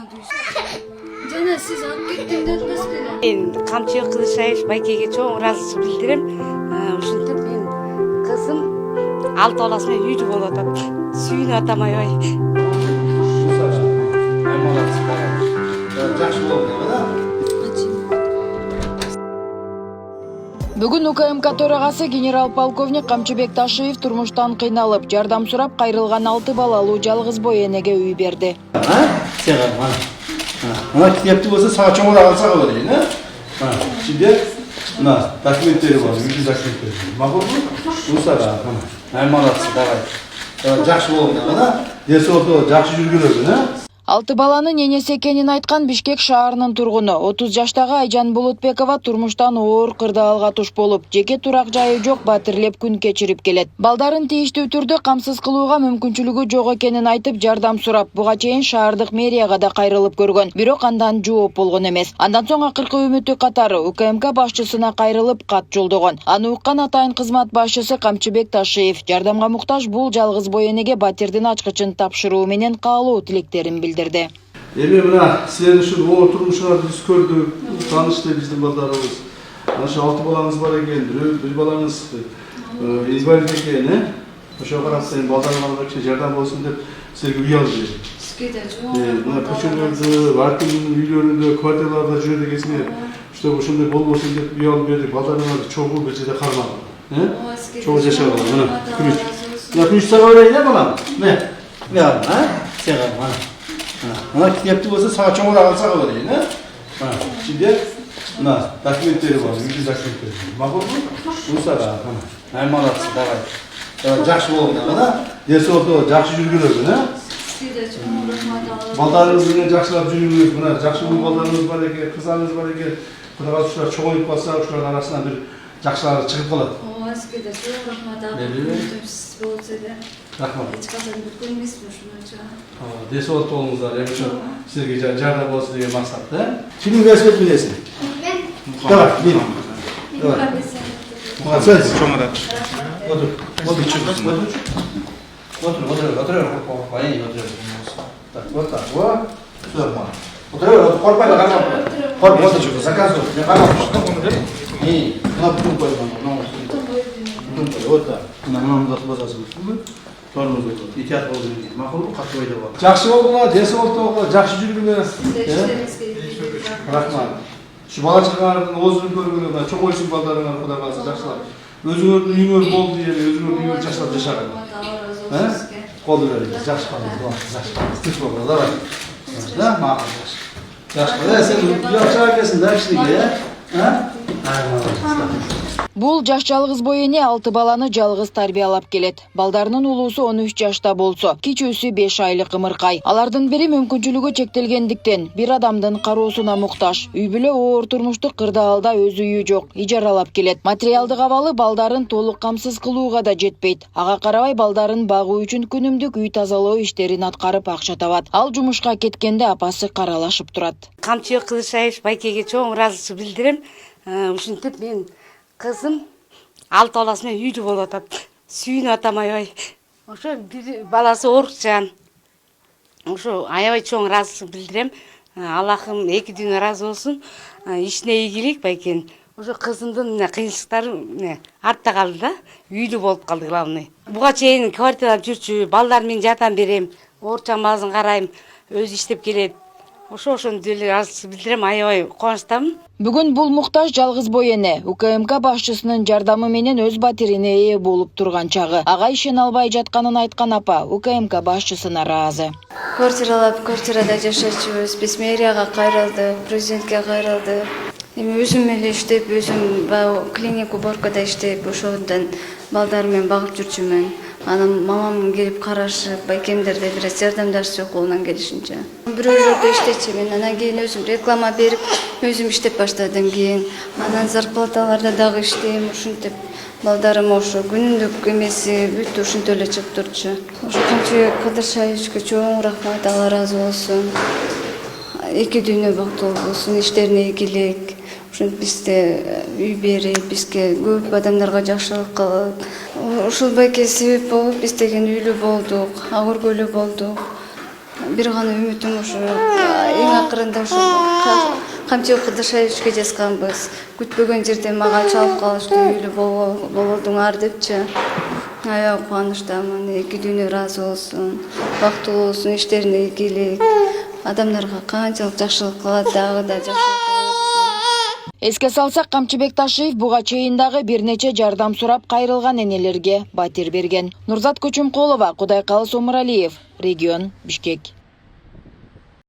Жана сиз алып кеттиңдер эмес беле? Мен Камчыбек Кылычбаев байкеге чоң ыраазычылык билдирем. Ушинтип мен кызым 6 баласы менен үйдү болуп атат. Сүйүнүп атам аябай. Жакшы болду да. Бүгүн УКМК төрагасы генерал-полковник Камчыбек Ташиев турмуштан кыйналып, жардам сурап кайрылган 6 балалуу жалгыз бой энеге үй берди. Мына китепти болсо сага чоңураак алсак берейин, Ичинде мына документтери бар, үйдүн документтери. Макулбу? Усага, молодцы, давай. Жакшы болду да. Дерс ото жакшы жүргүлөрүн, 6 баланын энеси экенин айткан Бишкек шаарынын тургуну 30 жаштагы Айжан Болотбекова турмуштан оор кырдаалга туш болуп, жеке турак жайы жок батирлеп күн кечирип келет. Балдарын тийиштүү түрдө камсыз кылууга мүмкүнчүлүгү жок экенин айтып, жардам сурап, буга чейин шаардык мэрияга да кайрылып көргөн, бирок андан жооп болгон эмес. Андан соң акыркы үмүтү катары УКМК башчысына кайрылып кат жолдогон. Аны уккан атайын кызмат башчысы Камчыбек Ташиев жардамга муктаж бул жалгыз бой энеге батирдин ачкычын тапшыруу менен каалоо тилектерин билдирди. Эми мына силердин ушул оор турмушуңарды биз көрдүк, таанышты биздин балдарыбыз. Ошо 6 балаңыз бар экен, бир балаңыз инвалид экен, ошого карап сен балдарыңарга кичине жардам болсун деп силерге үй алып бердик. Сизге да жок. Мына көчөлөрдө, ар кимдин үйлөрүндө, квартираларда жүрөт экенсиңер. Чтобы ошондой болбосун деп үй алып бердик. Балдарыңарды чогуу бир жерде кармагын. Чогуу жашагыла. Мына күрүч. Мына күрүч сага берейин, балам. Мына, сен кара. Мына китепти болсо сага чоңураак алсак берейин, Ичинде мына документтери бар, үйдүн документтери. Макулбу? Усага, молодцы, давай. Жакшы болду да. Дерс ото жакшы жүргүлөрүн, Сизге да чоң рахмат. Балдарыңыз менен жакшылап жүрүңүз. Мына жакшы балдарыңыз бар экен, кызыңыз бар экен. Кудайга ушулар чоңоюп калса, ушулардын арасынан бир жакшылары чыгып калат. Сизге да чоң рахмат. Сиз болсо да. Рахмат. Эч качан бүткөн эмесмин ушунча. Дерс ото болуңуздар, эми ушу силерге жардам болсун деген максатта. Кимдин велосипед билесиң? Мен Давай, бин. Давай. Давай. Сен Чоңураак. отур. Отур. Так, вот так. Вот. Сюда, мама. Отур, корпай, карап. Корпай, отур. Заказывай. Не карап. Не, на бутун кой, мама. Вот так. Мына басасың. Тормоз отур. Итият болду дейт. Макулбу? Катты ойдо бар. Жакшы болдуңар, дерс ото, жакшы жүргүлөр. Рахмат. Şu bala çağırdın, ozunu görgünü da çok oysun ballarına kadar bazı yaşlar. Özünün üyünür bol diye, özünün üyünür yaşlar yaşar. Kolu verin, yaş kalın, yaş kalın. Tık bakalım, da var. Da mı arkadaş? Yaş kalın. Sen yaşar kesin, da kişilik ya. Бул жаш жалгыз бой эне 6 баланы жалгыз тарбиялап келет. Балдарынын улуусу 13 жашта болсо, кичүүсү 5 айлык ымыркай. Алардын бири мүмкүнчүлүгү чектелгендиктен бир адамдын кароосуна муктаж. Үй бүлө оор турмуштук кырдаалда өз үйү жок, ижаралап келет. Материалдык абалы балдарын толук камсыз кылууга да жетпейт. Ага карабай балдарын багуу үчүн күнүмдүк үй тазалоо иштерин аткарып акча табат. Ал жумушка кеткенде апасы каралашып турат. Камчыбек Кылычбаев байкеге чоң ыраазычылык билдирем. Ушинтип мен кызым 6 баласы менен үйдү болуп атат. Сүйүнүп атам аябай. Ошо бир баласы оорукчан. Ошо аябай чоң ыраазычылык билдирем. Аллахым эки дүйнө ыраазы болсун. Ишине ийгилик байкен. Ошо кызымдын кыйынчылыктары артта калды да. Үйлүү болуп калды главный. Буга чейин квартирада жүрчү, балдар менен жардам берем, оорукчан баласын карайм, өзү иштеп келет. Ошондой эле ыраазычылык билдирем, аябай кубанычтамын. Бүгүн бул муктаж жалгыз бой эне УКМК башчысынын жардамы менен өз батирине ээ болуп турган чагы. Ага ишене албай жатканын айткан апа УКМК башчысына ыраазы. Квартирада жашачубуз, биз мэрияга кайрылдык, президентке кайрылдык. Эми өзүм эле иштеп, өзүм клиник уборкада иштеп, ошондон балдар менен багып жүрчүмүн. Анан мамам келип карашып, байкемдерде бир жардамдашчу колунан келишинче. Бирөө жерде иштечүмүн, анан кийин өзүм реклама берип, өзүм иштеп баштадым кийин. Анан зарплаталарда дагы иштейм, ушинтип балдарым ошо күнүмдүк эмеси бүт ушинтип эле чыгып турчу. Ошо Камчыбек Кылычбаевичке чоң рахмат, Алла ыраазы болсун. Эки дүйнө бактылуу болсун, иштерине ийгилик. Ушинтип бизге үй берип, бизге көп адамдарга жакшылык кылып, ушул байке себеп болуп биз деген үйлүү болдук, ак өргөлүү болдук. бир гана үмүтүм ушу эң акырында ушу камчы Кудашевичке жазганбыз. Күтпөгөн жерден мага чалып калышты, үйлүү болодуңар депчи. Аябай кубанычтамын. Эки дүйнө ыраазы болсун, бактылуу болсун, иштерине ийгилик. Адамдарга канчалык жакшылык кылат, дагы да жакшылык кылат. Эске салсак, Камчыбек Ташиев буга чейин дагы бир нече жардам сурап кайрылган энелерге батир берген. Нурзат Көчөмкулова, Кудай кааласа Омуралиев, Регион, Бишкек.